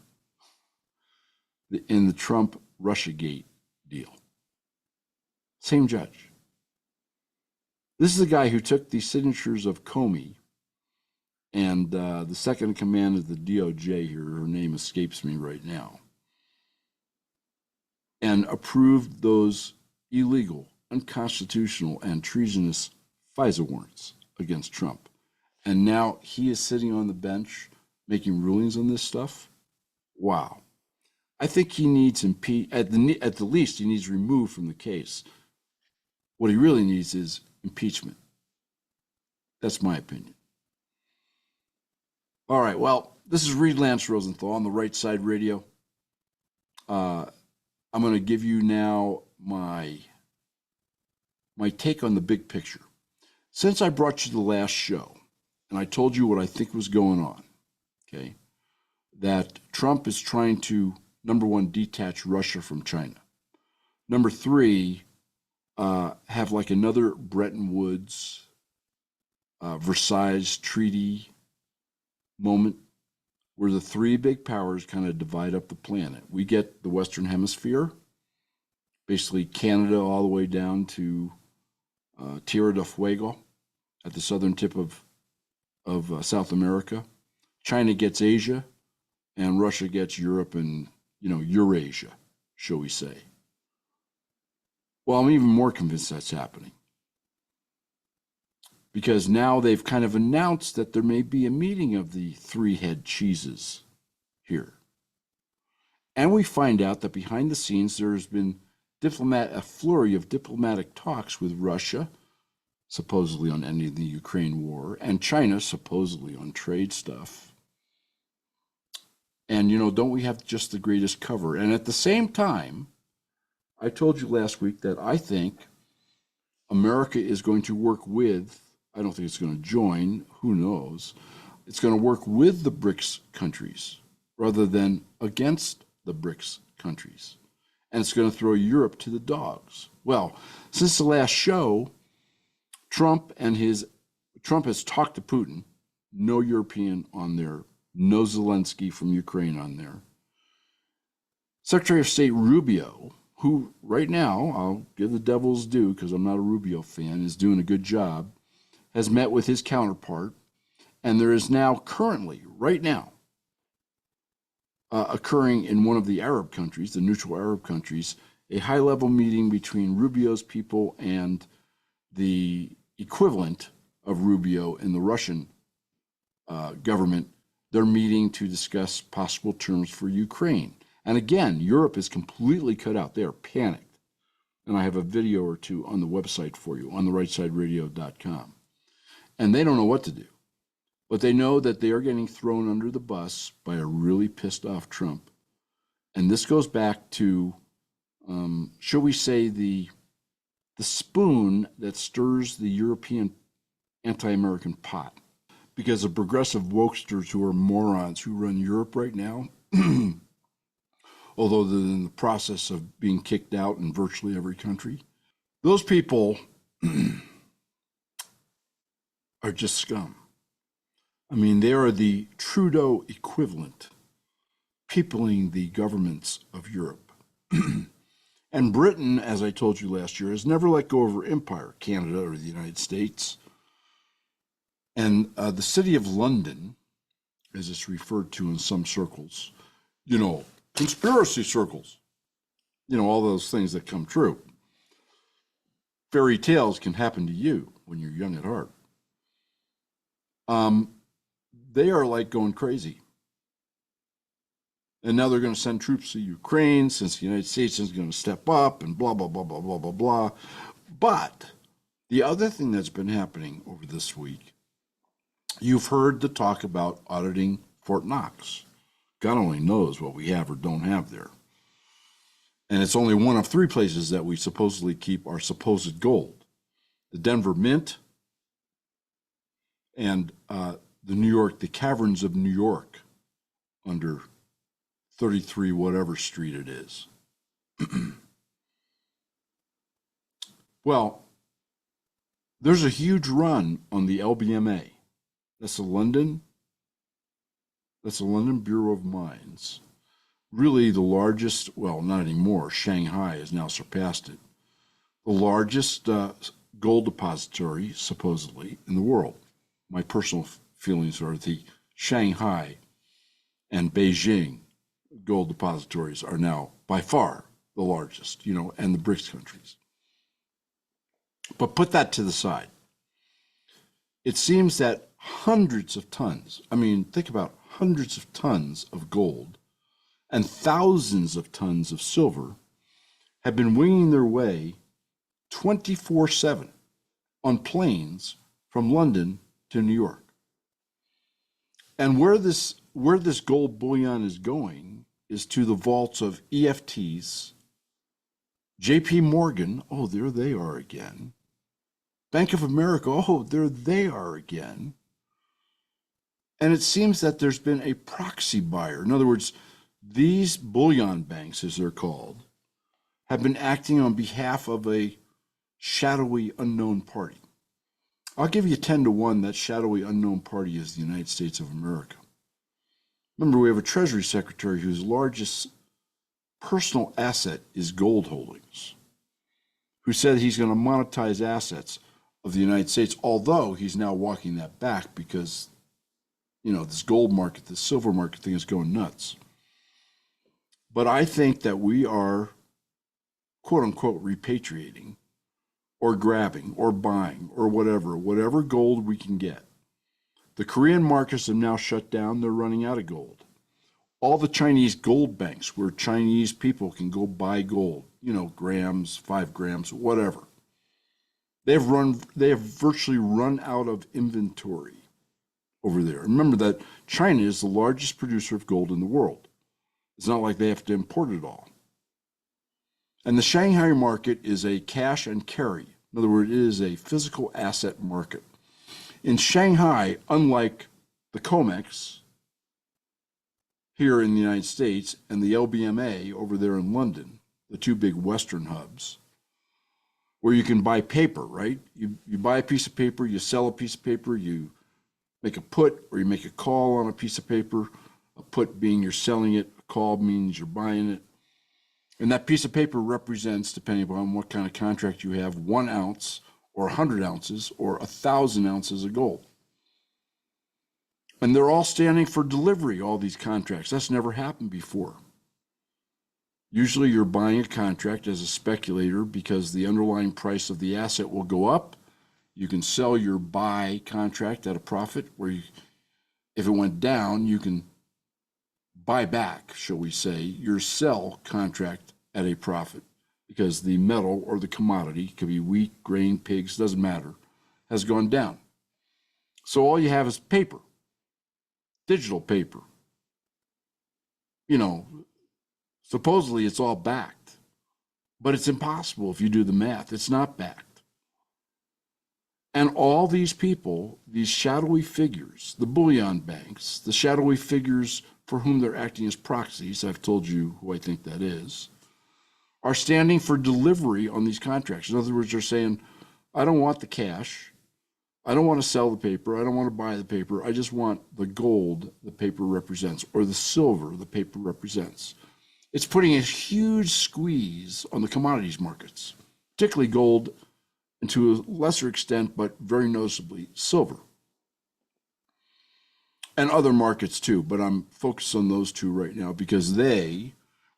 Russiagate deal. Same judge. This is the guy who took the signatures of Comey and the second in command of the DOJ here, her name escapes me right now, and approved those illegal, unconstitutional, and treasonous FISA warrants against Trump. And now he is sitting on the bench making rulings on this stuff. Wow. I think he needs at the least he needs removed from the case. What he really needs is impeachment. That's my opinion. All right, well, this is Reed Lance Rosenthal on the Right Side Radio. I'm going to give you now my take on the big picture. Since I brought you the last show, and I told you what I think was going on, okay, that Trump is trying to, number one, detach Russia from China. Number three, have like another Bretton Woods, Versailles Treaty moment where the three big powers kind of divide up the planet. We get the Western Hemisphere, basically Canada all the way down to Tierra del Fuego at the southern tip of South America. China gets Asia, and Russia gets Europe and, Eurasia, shall we say. Well, I'm even more convinced that's happening. because now they've kind of announced that there may be a meeting of the three-head cheeses here. And we find out that behind the scenes there has been a flurry of diplomatic talks with Russia, supposedly on ending the Ukraine war, and China, supposedly on trade stuff. And, don't we have just the greatest cover? And at the same time, I told you last week that I think America is going to work with, I don't think it's going to join, who knows, it's going to work with the BRICS countries rather than against the BRICS countries. And it's going to throw Europe to the dogs. Well, since the last show, Trump has talked to Putin, no European on there, no Zelensky from Ukraine on there. Secretary of State Rubio, who right now, I'll give the devil's due because I'm not a Rubio fan, is doing a good job, has met with his counterpart. And there is now currently, right now, occurring in one of the Arab countries, the neutral Arab countries, a high-level meeting between Rubio's people and the equivalent of Rubio in the Russian government. They're meeting to discuss possible terms for Ukraine. And again, Europe is completely cut out. They are panicked. And I have a video or two on the website for you, on therightsideradio.com. And they don't know what to do. But they know that they are getting thrown under the bus by a really pissed off Trump. And this goes back to, shall we say, the spoon that stirs the European anti-American pot. Because the progressive wokesters who are morons who run Europe right now, although they're in the process of being kicked out in virtually every country, those people are just scum. I mean, they are the Trudeau equivalent, peopling the governments of Europe. And Britain, as I told you last year, has never let go of her empire, Canada or the United States. And the city of London, as it's referred to in some circles, conspiracy circles, all those things that come true. Fairy tales can happen to you when you're young at heart. They are like going crazy. And now they're going to send troops to Ukraine since the United States is going to step up and blah, blah, blah, blah, blah, blah, blah. But the other thing that's been happening over this week, you've heard the talk about auditing Fort Knox. God only knows what we have or don't have there. And it's only one of three places that we supposedly keep our supposed gold. The Denver Mint and the caverns of New York under 33 whatever street it is. Well, there's a huge run on the LBMA. That's the London Bureau of Mines. Really the largest, well, not anymore, Shanghai has now surpassed it. The largest gold depository, supposedly, in the world. My personal feelings are the Shanghai and Beijing gold depositories are now by far the largest, and the BRICS countries. But put that to the side. It seems that hundreds of tons, think about hundreds of tons of gold and thousands of tons of silver have been winging their way 24/7 on planes from London to New York. And where this gold bullion is going is to the vaults of EFTs, JP Morgan, oh, there they are again. Bank of America, oh, there they are again. And it seems that there's been a proxy buyer. In other words, these bullion banks, as they're called, have been acting on behalf of a shadowy unknown party. I'll give you 10-1 that shadowy unknown party is the United States of America. Remember, we have a Treasury Secretary whose largest personal asset is gold holdings, who said he's going to monetize assets of the United States, although he's now walking that back because, this gold market, this silver market thing is going nuts. But I think that we are, quote unquote, repatriating or grabbing or buying or whatever gold we can get. The Korean markets have now shut down. They're running out of gold. All the Chinese gold banks where Chinese people can go buy gold, grams, 5 grams, whatever. They have virtually run out of inventory over there. Remember that China is the largest producer of gold in the world. It's not like they have to import it all. And the Shanghai market is a cash and carry. In other words, it is a physical asset market. In Shanghai, unlike the COMEX here in the United States and the LBMA over there in London, the two big Western hubs, where you can buy paper, right? You buy a piece of paper, you sell a piece of paper, you make a put or you make a call on a piece of paper. A put being you're selling it, a call means you're buying it. And that piece of paper represents, depending upon what kind of contract you have, 1 ounce or 100 ounces or 1,000 ounces of gold. And they're all standing for delivery, all these contracts. That's never happened before. Usually you're buying a contract as a speculator because the underlying price of the asset will go up. You can sell your buy contract at a profit, where if it went down, you can buy back, shall we say, your sell contract at a profit, because the metal or the commodity, could be wheat, grain, pigs, doesn't matter, has gone down. So all you have is paper, digital paper. Supposedly it's all backed, but it's impossible if you do the math. It's not backed. And all these people, these shadowy figures, the bullion banks, the shadowy figures for whom they're acting as proxies, I've told you who I think that is, are standing for delivery on these contracts. In other words, they're saying, I don't want the cash. I don't want to sell the paper. I don't want to buy the paper. I just want the gold the paper represents, or the silver the paper represents. It's putting a huge squeeze on the commodities markets, particularly gold, and to a lesser extent, but very noticeably, silver. And other markets too, but I'm focused on those two right now because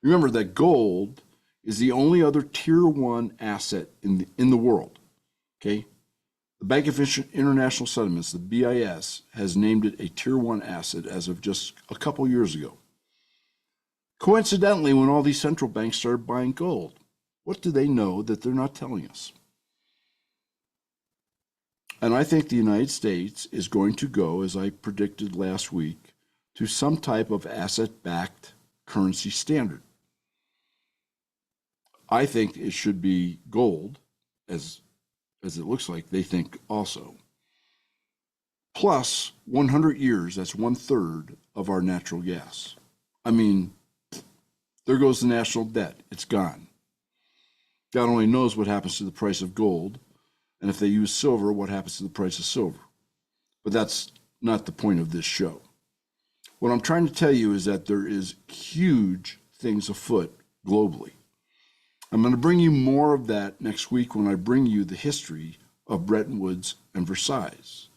remember that gold is the only other tier 1 asset in the world, okay? The Bank of International Settlements, the BIS, has named it a tier 1 asset as of just a couple years ago. Coincidentally, when all these central banks started buying gold, what do they know that they're not telling us? And I think the United States is going to go, as I predicted last week, to some type of asset-backed currency standard. I think it should be gold, as it looks like they think also, plus 100 years, that's 1/3 of our natural gas. I mean, there goes the national debt. It's gone. God only knows what happens to the price of gold, and if they use silver, what happens to the price of silver. But that's not the point of this show. What I'm trying to tell you is that there is huge things afoot globally. I'm going to bring you more of that next week when I bring you the history of Bretton Woods and Versailles,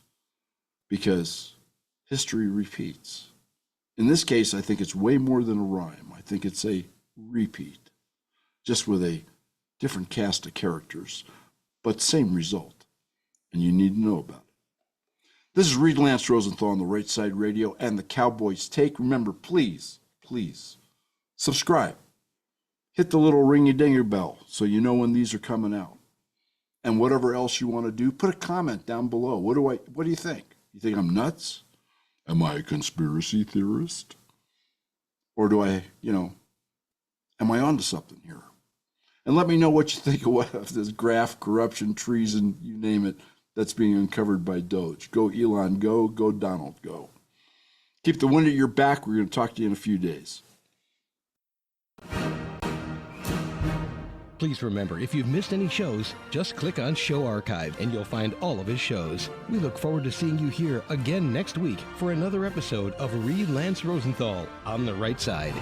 because history repeats. In this case, I think it's way more than a rhyme. I think it's a repeat, just with a different cast of characters, but same result, and you need to know about it. This is Reed Lance Rosenthal on the Right Side Radio and the Cowboys Take. Remember, please subscribe. Hit the little ringy-dingy bell so you know when these are coming out. And whatever else you want to do, put a comment down below. What do you think? You think I'm nuts? Am I a conspiracy theorist? Or am I onto something here? And let me know what you think of this graft, corruption, treason, you name it, that's being uncovered by Doge. Go Elon, go Donald, go. Keep the wind at your back. We're going to talk to you in a few days. Please remember, if you've missed any shows, just click on Show Archive and you'll find all of his shows. We look forward to seeing you here again next week for another episode of Reed Lance Rosenthal on the Right Side.